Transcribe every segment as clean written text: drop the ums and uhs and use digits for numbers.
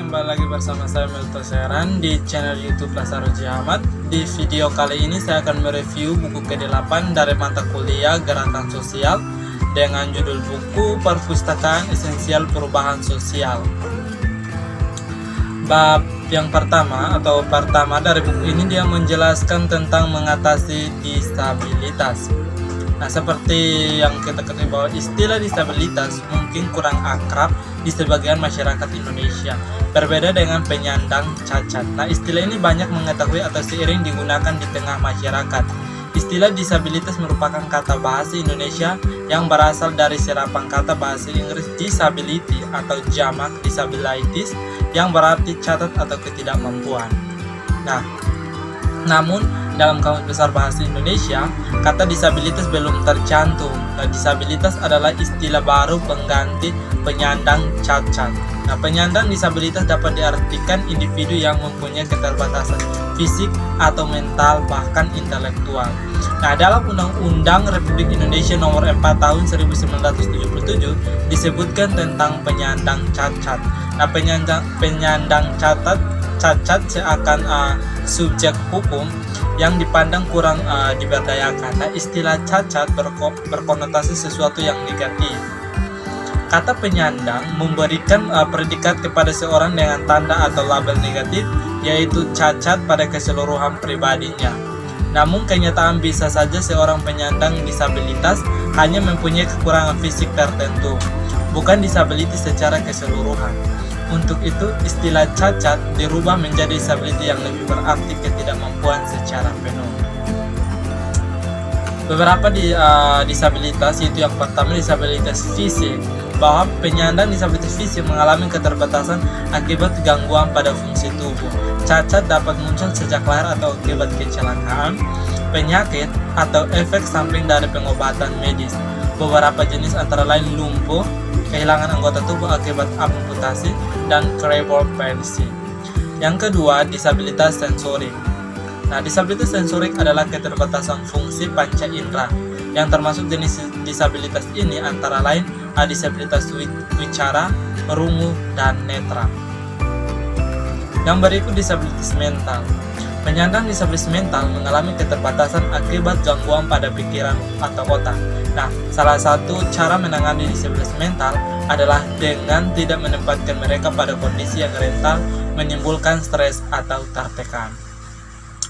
kembali lagi bersama saya Melto Seran di channel YouTube Lasaruji Ahmad. Di video kali ini saya akan mereview buku ke-8 dari mata kuliah Gerakan Sosial dengan judul buku Perpustakaan Esensial Perubahan Sosial. Bab yang pertama dari buku ini dia menjelaskan tentang mengatasi disabilitas. Nah, seperti yang kita ketahui bahwa istilah disabilitas mungkin kurang akrab di sebagian masyarakat Indonesia, berbeda dengan penyandang cacat. Nah, istilah ini banyak mengetahui atau seiring digunakan di tengah masyarakat. Istilah disabilitas merupakan kata bahasa Indonesia yang berasal dari serapan kata bahasa Inggris disability atau jamak disabilities yang berarti cacat atau ketidakmampuan. Namun dalam Kamus Besar Bahasa Indonesia, kata disabilitas belum tercantum. Nah, disabilitas adalah istilah baru pengganti penyandang cacat. Nah, penyandang disabilitas dapat diartikan individu yang mempunyai keterbatasan fisik atau mental bahkan intelektual. Nah, dalam Undang-Undang Republik Indonesia Nomor 4 Tahun 1977 disebutkan tentang penyandang cacat. Nah, penyandang cacat seakan subjek hukum yang dipandang kurang diberdayakan. Nah, istilah cacat berkonotasi sesuatu yang negatif. Kata penyandang memberikan predikat kepada seorang dengan tanda atau label negatif, yaitu cacat pada keseluruhan pribadinya. Namun kenyataan bisa saja seorang penyandang disabilitas hanya mempunyai kekurangan fisik tertentu, bukan disabilitas secara keseluruhan. Untuk itu, istilah cacat dirubah menjadi disability yang lebih berarti ketidakmampuan secara penuh. Beberapa disabilitas, yaitu yang pertama disabilitas fisik, bahwa penyandang disabilitas fisik mengalami keterbatasan akibat gangguan pada fungsi tubuh. Cacat dapat muncul sejak lahir atau akibat kecelakaan, penyakit, atau efek samping dari pengobatan medis. Beberapa jenis antara lain lumpuh, kehilangan anggota tubuh akibat amputasi, dan cerebral palsy. Yang kedua, disabilitas sensorik. Nah, disabilitas sensorik adalah keterbatasan fungsi panca indera. Yang termasuk jenis disabilitas ini antara lain disabilitas wicara, rungu, dan netra. Yang berikut disabilitas mental. Penyandang disabilitas mental mengalami keterbatasan akibat gangguan pada pikiran atau otak. Nah, salah satu cara menangani disabilitas mental adalah dengan tidak menempatkan mereka pada kondisi yang rentan menimbulkan stres atau tertekan.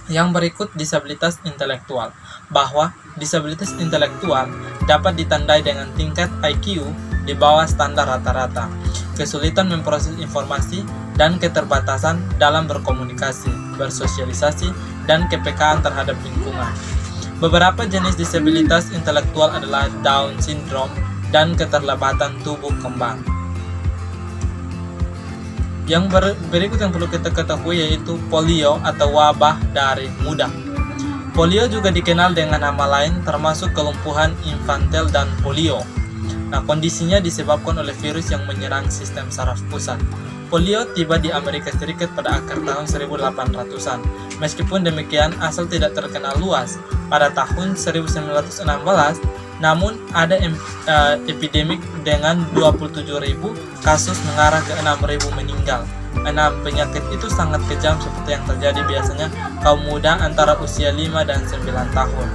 Yang berikut disabilitas intelektual, bahwa disabilitas intelektual dapat ditandai dengan tingkat IQ di bawah standar rata-rata, kesulitan memproses informasi, dan keterbatasan dalam berkomunikasi, bersosialisasi, dan kepekaan terhadap lingkungan. Beberapa jenis disabilitas intelektual adalah Down syndrome dan keterlambatan tubuh kembang. Yang berikut yang perlu kita ketahui yaitu polio atau wabah dari muda. Polio juga dikenal dengan nama lain termasuk kelumpuhan infantil dan polio. Nah, kondisinya disebabkan oleh virus yang menyerang sistem saraf pusat. Polio tiba di Amerika Serikat pada akhir tahun 1800-an. Meskipun demikian, asal tidak terkenal luas. Pada tahun 1916, namun ada epidemik dengan 27.000 kasus mengarah ke 6.000 meninggal. 6 penyakit itu sangat kejam seperti yang terjadi biasanya kaum muda antara usia 5 dan 9 tahun.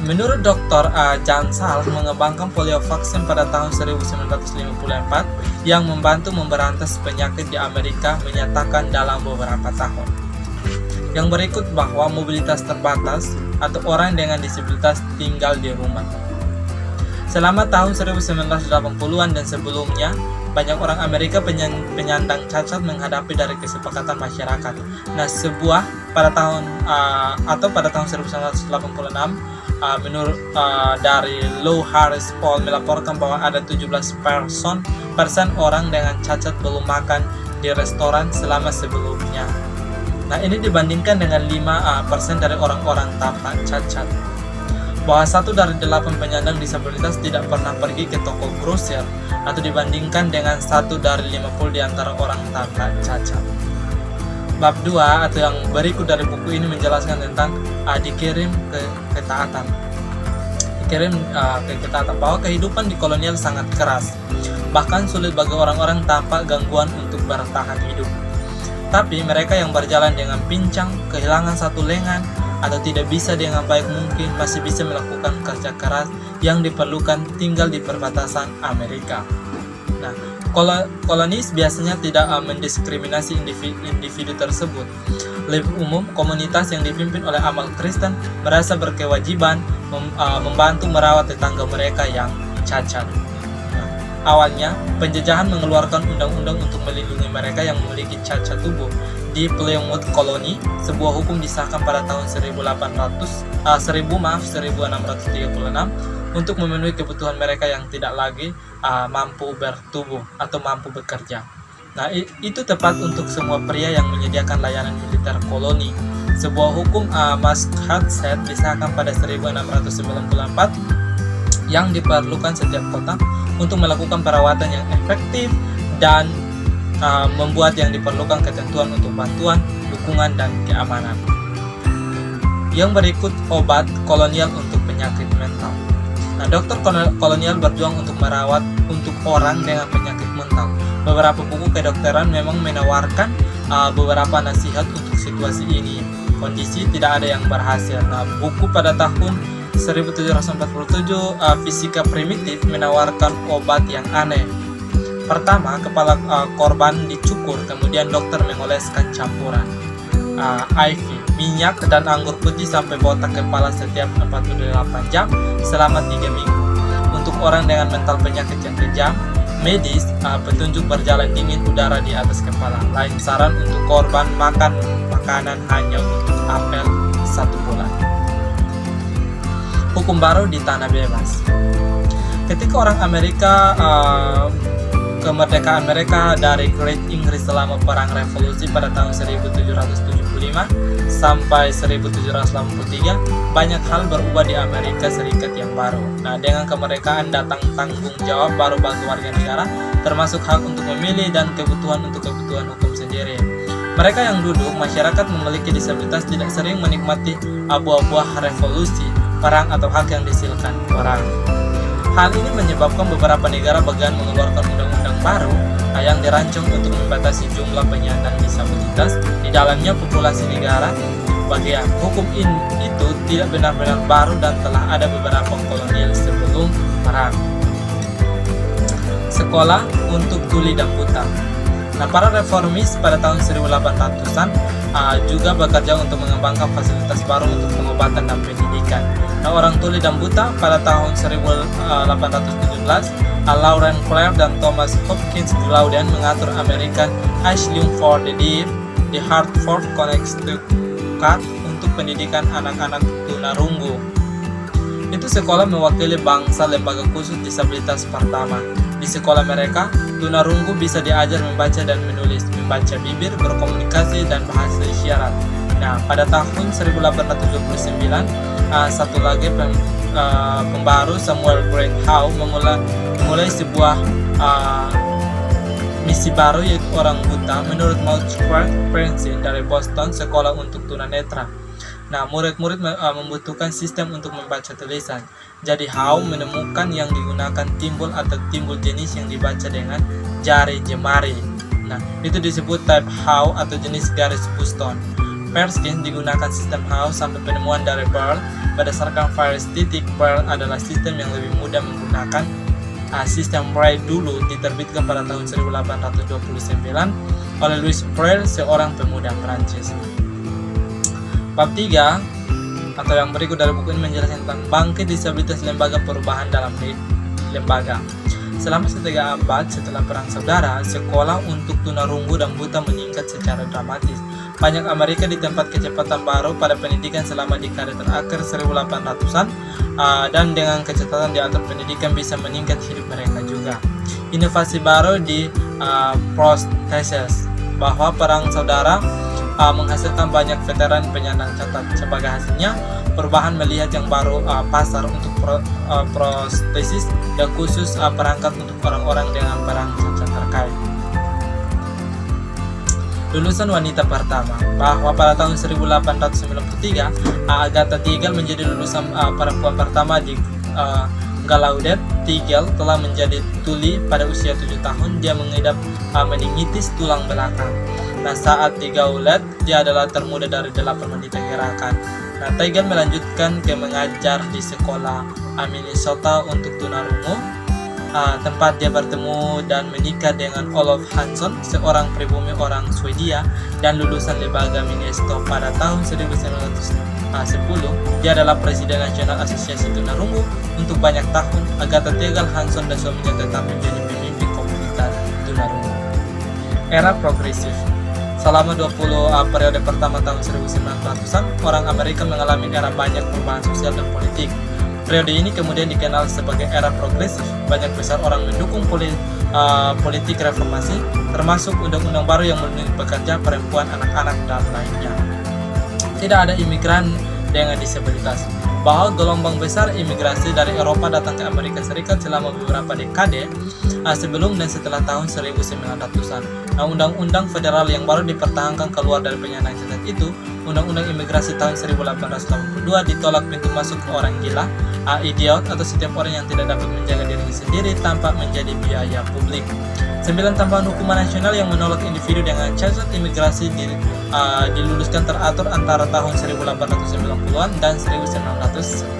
Menurut Dr. Jansal mengembangkan polio vaksin pada tahun 1954 yang membantu memberantas penyakit di Amerika menyatakan dalam beberapa tahun. Yang berikut bahwa mobilitas terbatas atau orang dengan disabilitas tinggal di rumah. Selama tahun 1980-an dan sebelumnya, banyak orang Amerika penyandang cacat menghadapi dari kesepakatan masyarakat. Nah, pada tahun 1986, menurut dari Lou Harris Poll melaporkan bahwa ada 17% orang dengan cacat belum makan di restoran selama sebelumnya. Nah, ini dibandingkan dengan 5% dari orang-orang tanpa cacat. Bahwa 1 dari 8 penyandang disabilitas tidak pernah pergi ke toko grosir, atau dibandingkan dengan 1 dari 50 di antara orang tanpa cacat. Bab 2 atau yang berikut dari buku ini menjelaskan tentang dikirim ke ketaatan. Bahwa kehidupan di kolonial sangat keras, bahkan sulit bagi orang-orang tanpa gangguan untuk bertahan hidup. Tapi mereka yang berjalan dengan pincang, kehilangan satu lengan, atau tidak bisa dengan baik mungkin masih bisa melakukan kerja keras yang diperlukan tinggal di perbatasan Amerika. Nah, kolonis biasanya tidak mendiskriminasi individu tersebut. Lebih umum, komunitas yang dipimpin oleh amal Kristen merasa berkewajiban membantu merawat tetangga mereka yang cacat. Nah, awalnya, penjajahan mengeluarkan undang-undang untuk melindungi mereka yang memiliki cacat tubuh. Di Plymouth Colony, sebuah hukum disahkan pada tahun 1636 untuk memenuhi kebutuhan mereka yang tidak lagi mampu bertubuh atau mampu bekerja. Nah, itu tepat untuk semua pria yang menyediakan layanan militer koloni. Sebuah hukum Massachusetts disahkan pada 1694 yang diperlukan setiap kota untuk melakukan perawatan yang efektif dan membuat yang diperlukan ketentuan untuk bantuan, dukungan, dan keamanan. Yang berikut obat kolonial untuk penyakit mental. Nah, dokter kolonial berjuang untuk merawat untuk orang dengan penyakit mental. Beberapa buku kedokteran memang menawarkan beberapa nasihat untuk situasi ini. Kondisi tidak ada yang berhasil. Nah, buku pada tahun 1747 Fisika Primitif menawarkan obat yang aneh. Pertama, kepala korban dicukur, kemudian dokter mengoleskan campuran IV, minyak, dan anggur putih sampai botak kepala setiap 48 jam selama 3 minggu. Untuk orang dengan mental penyakit yang kejam, medis, petunjuk berjalan dingin udara di atas kepala. Lain saran untuk korban makan makanan hanya untuk apel 1 bulan. Hukum baru di tanah bebas. Ketika orang Amerika kemerdekaan mereka dari Great Inggris selama Perang Revolusi pada tahun 1775 sampai 1783, banyak hal berubah di Amerika Serikat yang baru. Nah, dengan kemerdekaan datang tanggung jawab baru bagi warga negara, termasuk hak untuk memilih dan kebutuhan untuk kebutuhan hukum sendiri. Mereka yang duduk, masyarakat memiliki disabilitas tidak sering menikmati buah-buah revolusi, perang atau hak yang dihasilkan orang. Hal ini menyebabkan beberapa negara bagian mengeluarkan undang-undang baru yang dirancang untuk membatasi jumlah penyandang disabilitas. Di dalamnya populasi negara bagian. Hukum itu tidak benar-benar baru dan telah ada beberapa kolonial sebelum perang. Sekolah untuk tuli dan buta. Nah, para reformis pada tahun 1800-an juga bekerja untuk mengembangkan fasilitas baru untuk pengobatan dan pendidikan. Nah, orang tuli dan buta pada tahun 1817, Lauren Clare dan Thomas Hopkins di Loudoun mengatur American Asylum for the Deaf di Hartford, Connecticut untuk pendidikan anak-anak tunarungu. Itu sekolah mewakili bangsa lembaga khusus disabilitas pertama. Di sekolah mereka, tunarungu bisa diajar membaca dan menulis, membaca bibir, berkomunikasi, dan bahasa isyarat. Nah, pada tahun 1879, satu lagi pembaru Samuel Grant Howe memulai sebuah misi baru, yaitu orang buta. Menurut Margaret Princeton dari Boston, sekolah untuk tunanetra. Nah, murid-murid membutuhkan sistem untuk membaca tulisan. Jadi Howe menemukan yang digunakan timbul atau timbul jenis yang dibaca dengan jari jemari. Nah, itu disebut type Howe atau jenis garis Boston. Perskin digunakan sistem Howe sampai penemuan dari Braille. Berdasarkan Fires titik, Braille adalah sistem yang lebih mudah menggunakan. Sistem Braille dulu diterbitkan pada tahun 1829 oleh Louis Braille, seorang pemuda Prancis. Bab 3 atau yang berikut dari buku ini menjelaskan tentang bangkit disabilitas lembaga perubahan dalam lembaga. Selama setengah abad setelah Perang Saudara, sekolah untuk tunarungu dan buta meningkat secara dramatis. Banyak Amerika di tempat kecepatan baru pada pendidikan selama dekade terakhir 1800-an, dan dengan kecepatan di atas pendidikan bisa meningkat hidup mereka juga. Inovasi baru di prostesis bahwa Perang Saudara menghasilkan banyak veteran penyandang cacat. Sebagai hasilnya, perubahan melihat yang baru pasar untuk prostesis dan khusus perangkat untuk orang-orang dengan perang cacat terkait. Lulusan wanita pertama, bahwa pada tahun 1893 Agatha Teagle menjadi lulusan perempuan pertama di Gallaudet Tigel telah menjadi tuli pada usia 7 tahun. Dia mengidap meningitis tulang belakang. Nah, saat di Gaulet, dia adalah termuda dari 8 wanita gerakan. Nah, Tigel melanjutkan ke mengajar di sekolah Minnesota untuk tunarungu, tempat dia bertemu dan menikah dengan Olof Hansson, seorang pribumi orang Swedia dan lulusan lembaga Minnesota pada tahun 1910. Dia adalah Presiden Nasional Asosiasi Tunarungu untuk banyak tahun. Agatha Tigel Hansson dan suaminya tetap menjadi pemimpin komunitas tunarungu. Era progresif. Selama 20 periode pertama tahun 1900-an, orang Amerika mengalami era banyak perubahan sosial dan politik. Periode ini kemudian dikenal sebagai era progresif. Banyak besar orang mendukung politik reformasi, termasuk undang-undang baru yang melindungi pekerja, perempuan, anak-anak, dan lainnya. Tidak ada imigran dengan disabilitas. Bahwa gelombang besar imigrasi dari Eropa datang ke Amerika Serikat selama beberapa dekade sebelum dan setelah tahun 1900-an. Nah, undang-undang federal yang baru dipertahankan keluar dari penyandang cacat itu. Undang-undang imigrasi tahun 1882 ditolak pintu masuk ke orang gila, idiot, atau setiap orang yang tidak dapat menjaga dirinya sendiri tanpa menjadi biaya publik. 9 tambahan hukuman nasional yang menolak individu dengan cacat imigrasi diluluskan teratur antara tahun 1890-an dan 1910.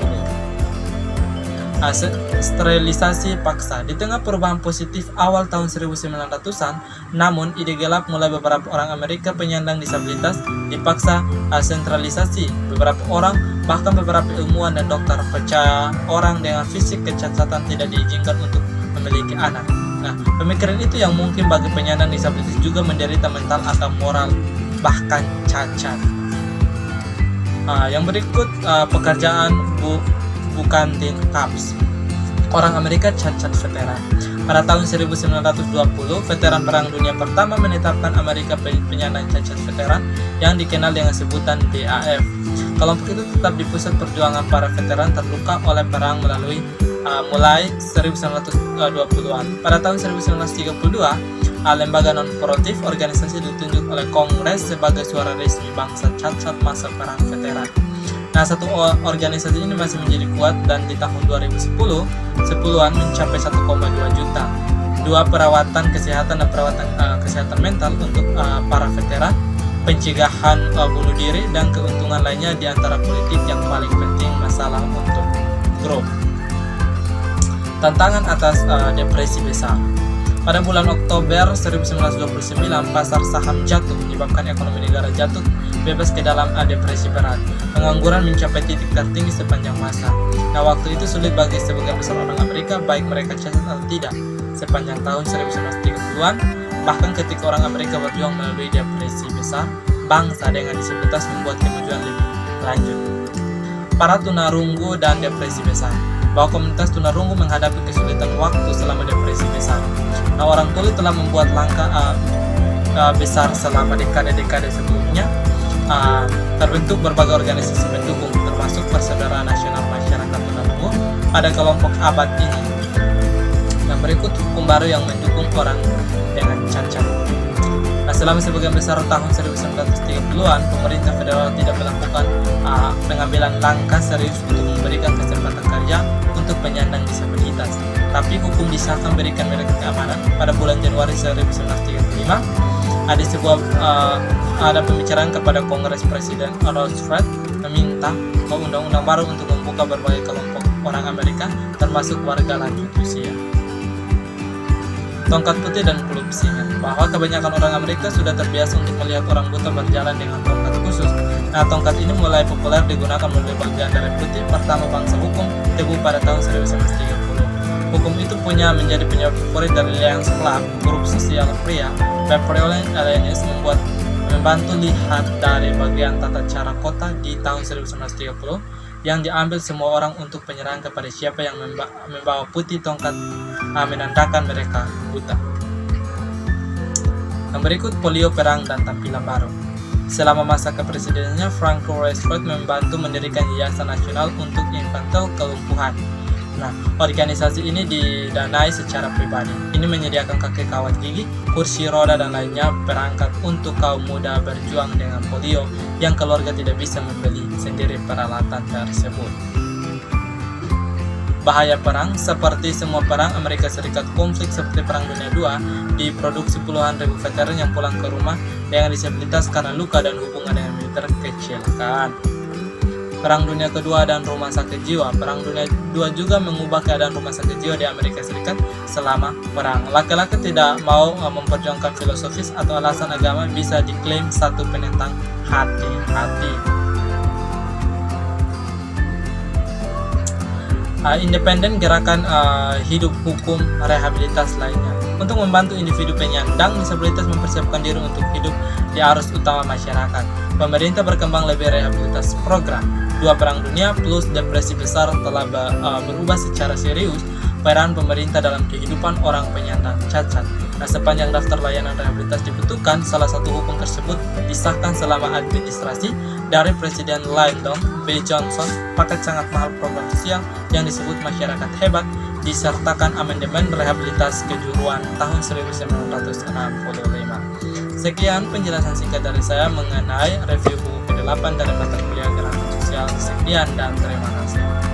Sterilisasi paksa. Di tengah perubahan positif awal tahun 1900-an, namun ide gelap mulai beberapa orang Amerika penyandang disabilitas dipaksa sentralisasi. Beberapa orang, bahkan beberapa ilmuwan dan dokter, percaya orang dengan fisik kecacatan tidak diizinkan untuk memiliki anak. Nah, pemikiran itu yang mungkin bagi penyandang disabilitas juga menderita mental atau moral, bahkan cacat. Yang berikut pekerjaan Bukantin Cubs, orang Amerika cacat veteran. Pada tahun 1920, veteran Perang Dunia Pertama menetapkan Amerika penyandang cacat veteran yang dikenal dengan sebutan DAF. Kelompok itu tetap di pusat perjuangan para veteran terluka oleh perang mulai 1920-an. Pada tahun 1932, lembaga non-profit organisasi ditunjuk oleh Kongres sebagai suara resmi bangsa cacat masa perang veteran. Nah, satu organisasi ini masih menjadi kuat dan di tahun 2010-an mencapai 1,2 juta. 2 perawatan kesehatan dan perawatan kesehatan mental untuk para veteran, pencegahan bunuh diri, dan keuntungan lainnya di antara politik yang paling penting masalah untuk grup. Tantangan atas depresi besar. Pada bulan Oktober 1929, pasar saham jatuh menyebabkan ekonomi negara jatuh bebas ke dalam depresi berat. Pengangguran mencapai titik tertinggi sepanjang masa. Nah, waktu itu sulit bagi sebagian besar orang Amerika, baik mereka cacat atau tidak. Sepanjang tahun 1930-an, bahkan ketika orang Amerika berjuang melalui depresi besar, bangsa dengan disabilitas membuat kemajuan lebih lanjut. Para tunarungu dan depresi besar. Bahwa komunitas tunarungu menghadapi kesulitan waktu selama depresi besar. Nah, orang tuli telah membuat langkah besar selama dekade-dekade sebelumnya. Terbentuk berbagai organisasi pendukung, termasuk Persaudaraan Nasional Masyarakat Tunarungu pada kelompok abad ini. Nah, berikut hukum baru yang mendukung orang dengan cacat. Nah, selama sebagian besar tahun 1930-an, pemerintah federal tidak melakukan pengambilan langkah serius untuk memberikan kesempatan kerja untuk penyandang disabilitas. Tapi hukum disahkan berikan mereka keamanan. Pada bulan Januari 1935, ada pembicaraan kepada Kongres Presiden Roosevelt meminta undang-undang baru untuk membuka berbagai kelompok orang Amerika, termasuk warga lanjut usia. Tongkat putih dan klub singa. Bahwa kebanyakan orang Amerika sudah terbiasa untuk melihat orang buta berjalan dengan tongkat khusus. Nah, tongkat ini mulai populer digunakan oleh bagian dari putih pertama bangsa hukum tebu pada tahun 1930. Hukum itu menjadi penyebab favorit dari Lions Club, grup sosial pria. Beverly Alliance membantu lihat dari bagian tata cara kota di tahun 1930 yang diambil semua orang untuk penyerahan kepada siapa yang membawa putih tongkat menandakan mereka buta. Yang berikut polio, perang, dan tampilan baru. Selama masa kepresidenannya, Franklin Roosevelt membantu mendirikan Yayasan Nasional untuk Infantile Kelumpuhan. Nah, organisasi ini didanai secara pribadi. Ini menyediakan kaki kawat gigi, kursi roda, dan lainnya perangkat untuk kaum muda berjuang dengan polio yang keluarga tidak bisa membeli sendiri peralatan tersebut. bahaya perang. Seperti semua perang Amerika Serikat, konflik seperti Perang Dunia II diproduksi puluhan ribu veteran yang pulang ke rumah dengan disabilitas karena luka dan hubungan dengan militer kecelakaan. Perang Dunia Kedua dan rumah sakit jiwa. Perang Dunia II juga mengubah keadaan rumah sakit jiwa di Amerika Serikat selama perang. Laki-laki tidak mau memperjuangkan filosofis atau alasan agama bisa diklaim satu penentang hati-hati. Independen gerakan hidup hukum rehabilitas lainnya. Untuk membantu individu penyandang disabilitas mempersiapkan diri untuk hidup di arus utama masyarakat, pemerintah berkembang lebih rehabilitas program. 2 perang dunia plus depresi besar telah berubah secara serius peran pemerintah dalam kehidupan orang penyandang cacat. Nah, sepanjang daftar layanan rehabilitas dibutuhkan, salah satu hukum tersebut disahkan selama administrasi dari Presiden Lyndon B. Johnson. Paket sangat mahal program sosial yang disebut Masyarakat Hebat disertakan amandemen rehabilitas kejuruan tahun 1965. Sekian penjelasan singkat dari saya mengenai review buku ke-8 dari mata kuliah Gerakan Sosial. Sekian dan terima kasih.